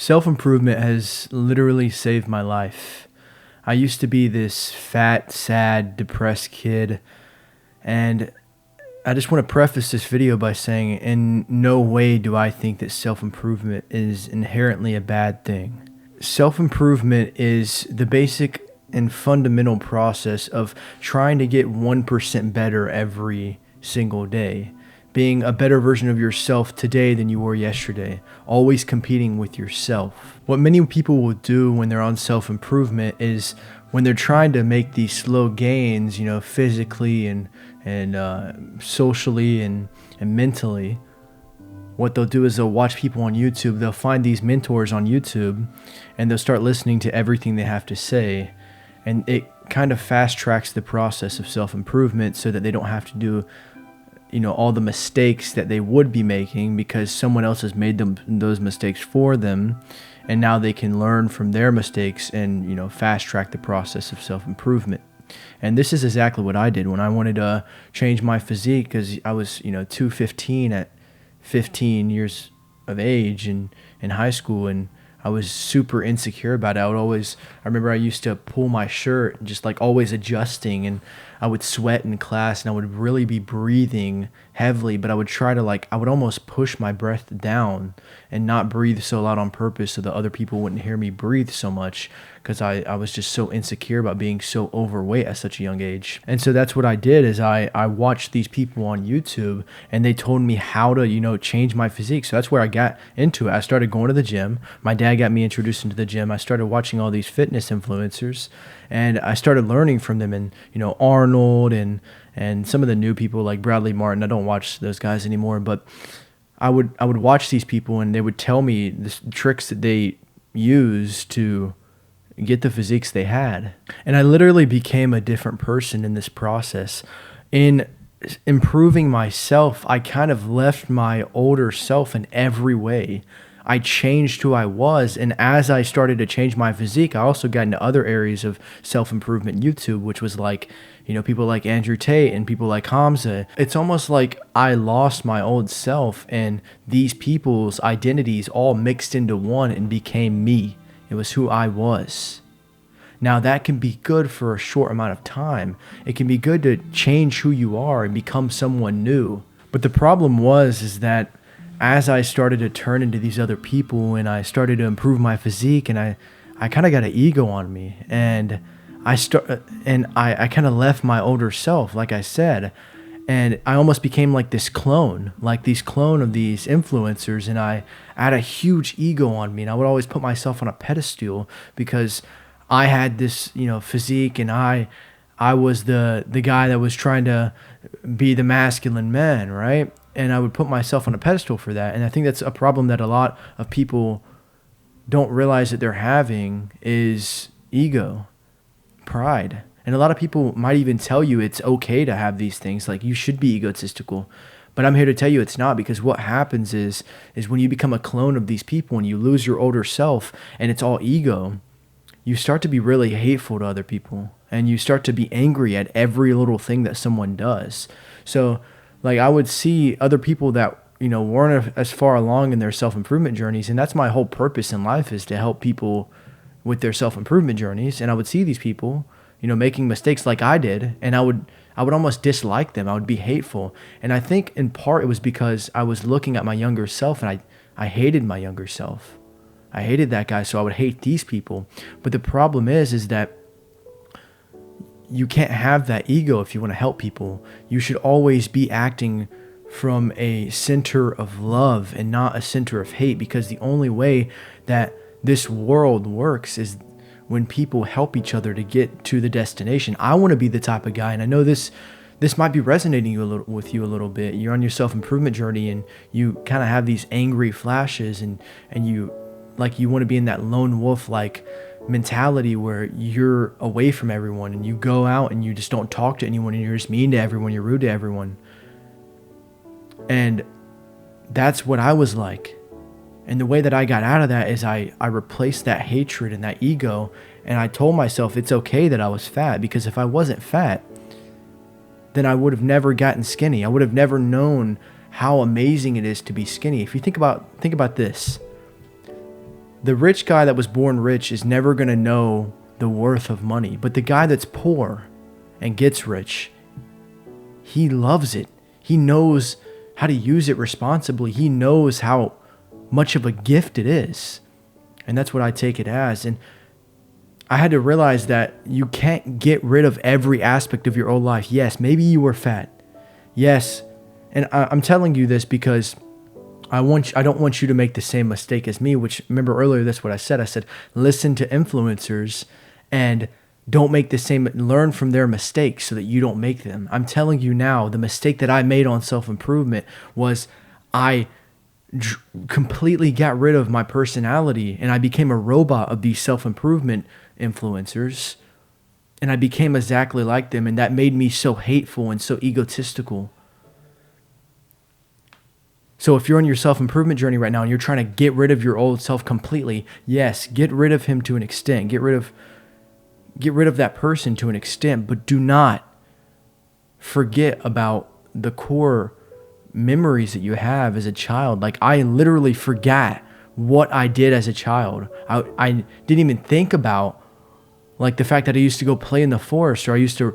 Self-improvement has literally saved my life. I used to be this fat, sad, depressed kid, and I just want to preface this video by saying in no way do I think that self-improvement is inherently a bad thing. Self-improvement is the basic and fundamental process of trying to get 1% better every single day. Being a better version of yourself today than you were yesterday. Always competing with yourself. What many people will do when they're on self-improvement is when they're trying to make these slow gains, physically and socially and mentally, what they'll do is they'll watch people on YouTube. They'll find these mentors on YouTube and they'll start listening to everything they have to say. And it kind of fast tracks the process of self-improvement so that they don't have to do all the mistakes that they would be making because someone else has made those mistakes for them, and now they can learn from their mistakes and fast track the process of self-improvement. And this is exactly what I did when I wanted to change my physique, because I was 215 at 15 years of age in high school, and I was super insecure about it. I remember I used to pull my shirt, just like always adjusting, and I would sweat in class and I would really be breathing heavily, but I would try to I would almost push my breath down and not breathe so loud on purpose so that other people wouldn't hear me breathe so much, because I was just so insecure about being so overweight at such a young age. And so that's what I did is I watched these people on YouTube and they told me how to, change my physique. So that's where I got into it. I started going to the gym. My dad got me introduced into the gym. I started watching all these fitness influencers and I started learning from them, and, Arnold and some of the new people like Bradley Martin. I don't watch those guys anymore, but I would watch these people and they would tell me the tricks that they use to get the physiques they had. And I literally became a different person in this process. In improving myself, I kind of left my older self in every way. I changed who I was, and as I started to change my physique, I also got into other areas of self-improvement YouTube, which was people like Andrew Tate and people like Hamza. It's almost like I lost my old self and these people's identities all mixed into one and became me. It was who I was. Now that can be good for a short amount of time. It can be good to change who you are and become someone new. But the problem is that as I started to turn into these other people and I started to improve my physique, and I kind of got an ego on me, and I kind of left my older self, like I said, and I almost became like this clone, of these influencers, and I had a huge ego on me, and I would always put myself on a pedestal because I had this, physique, and I was the guy that was trying to be the masculine man, right? And I would put myself on a pedestal for that. And I think that's a problem that a lot of people don't realize that they're having is ego, pride. And a lot of people might even tell you it's okay to have these things, like you should be egotistical. But I'm here to tell you it's not, because what happens is when you become a clone of these people and you lose your older self and it's all ego, you start to be really hateful to other people and you start to be angry at every little thing that someone does. So I would see other people that, weren't as far along in their self-improvement journeys. And that's my whole purpose in life, is to help people with their self-improvement journeys. And I would see these people, making mistakes like I did. And I would almost dislike them. I would be hateful. And I think in part it was because I was looking at my younger self and I hated my younger self. I hated that guy. So I would hate these people. But the problem is that you can't have that ego if you want to help people. You should always be acting from a center of love and not a center of hate, because the only way that this world works is when people help each other to get to the destination. I want to be the type of guy, and I know this might be resonating with you a little bit. You're on your self-improvement journey and you kind of have these angry flashes and you want to be in that lone wolf mentality where you're away from everyone and you go out and you just don't talk to anyone and you're just mean to everyone, you're rude to everyone. And that's what I was like. And the way that I got out of that is I replaced that hatred and that ego, and I told myself it's okay that I was fat, because if I wasn't fat, then I would have never gotten skinny. I would have never known how amazing it is to be skinny. If you think about this, The rich guy that was born rich is never going to know the worth of money. But the guy that's poor and gets rich, he loves it. He knows how to use it responsibly. He knows how much of a gift it is. And that's what I take it as. And I had to realize that you can't get rid of every aspect of your old life. Yes, maybe you were fat. Yes. And I'm telling you this because I don't want you to make the same mistake as me, which, remember earlier, that's what I said. I said, listen to influencers and don't make the same, learn from their mistakes so that you don't make them. I'm telling you now, the mistake that I made on self-improvement was I completely got rid of my personality and I became a robot of these self-improvement influencers. And I became exactly like them. And that made me so hateful and so egotistical. So if you're on your self-improvement journey right now and you're trying to get rid of your old self completely, yes, get rid of him to an extent. Get rid of that person to an extent, but do not forget about the core memories that you have as a child. Like, I literally forgot what I did as a child. I didn't even think about, like, the fact that I used to go play in the forest, or I used to,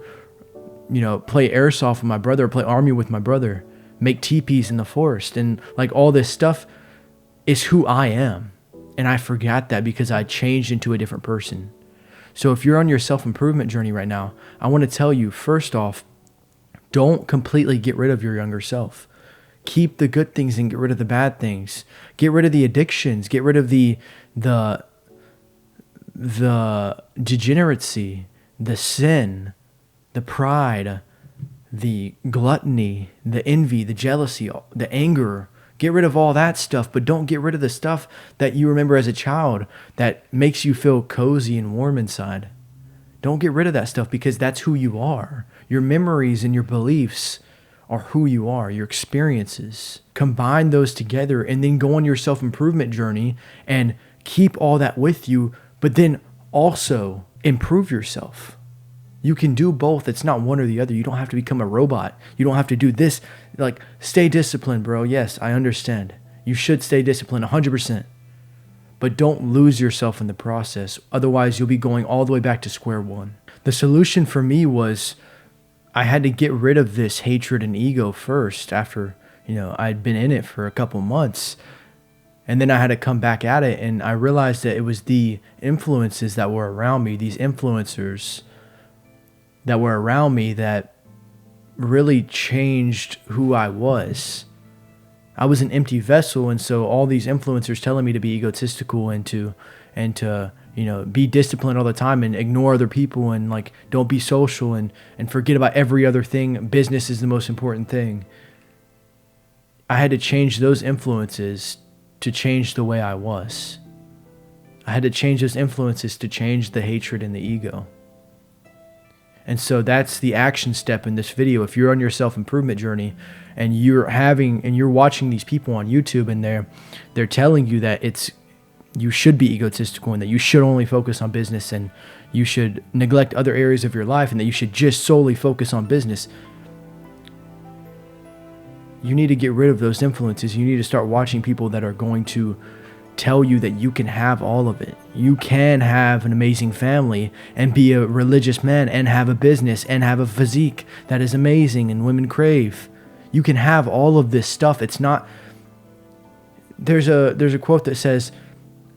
play airsoft with my brother, or play army with my brother, make teepees in the forest, and like all this stuff is who I am. And I forgot that because I changed into a different person. So if you're on your self-improvement journey right now, I want to tell you, first off, don't completely get rid of your younger self. Keep the good things and get rid of the bad things. Get rid of the addictions. Get rid of the degeneracy, the sin, the pride, the gluttony, the envy, the jealousy, the anger. Get rid of all that stuff, but don't get rid of the stuff that you remember as a child that makes you feel cozy and warm inside. Don't get rid of that stuff, because that's who you are. Your memories and your beliefs are who you are, your experiences. Combine those together and then go on your self-improvement journey and keep all that with you, but then also improve yourself. You can do both. It's not one or the other. You don't have to become a robot. You don't have to do this. Like, stay disciplined, bro. Yes, I understand. You should stay disciplined 100%. But don't lose yourself in the process. Otherwise, you'll be going all the way back to square one. The solution for me was I had to get rid of this hatred and ego first after, I'd been in it for a couple months. And then I had to come back at it. And I realized that it was the influences that were around me, these influencers that were around me, that really changed who I was. I was an empty vessel, and so all these influencers telling me to be egotistical and to be disciplined all the time and ignore other people and like don't be social and forget about every other thing. Business is the most important thing. I had to change those influences to change the way I was. I had to change those influences to change the hatred and the ego. And so that's the action step in this video. If you're on your self-improvement journey and you're watching these people on YouTube and they're telling you that you should be egotistical and that you should only focus on business and you should neglect other areas of your life and that you should just solely focus on business, you need to get rid of those influences. You need to start watching people that are going to tell you that you can have all of it. You can have an amazing family and be a religious man and have a business and have a physique that is amazing and women crave. You can have all of this stuff. It's not, there's a quote that says,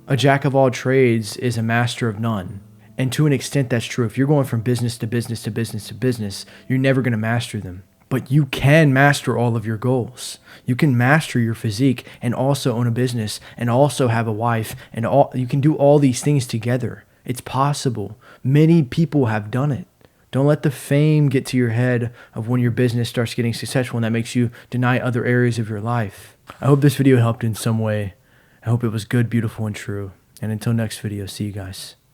a jack of all trades is a master of none. And to an extent, that's true. If you're going from business to business to business to business, you're never going to master them. But you can master all of your goals. You can master your physique and also own a business and also have a wife, and you can do all these things together. It's possible. Many people have done it. Don't let the fame get to your head of when your business starts getting successful and that makes you deny other areas of your life. I hope this video helped in some way. I hope it was good, beautiful, and true. And until next video, see you guys.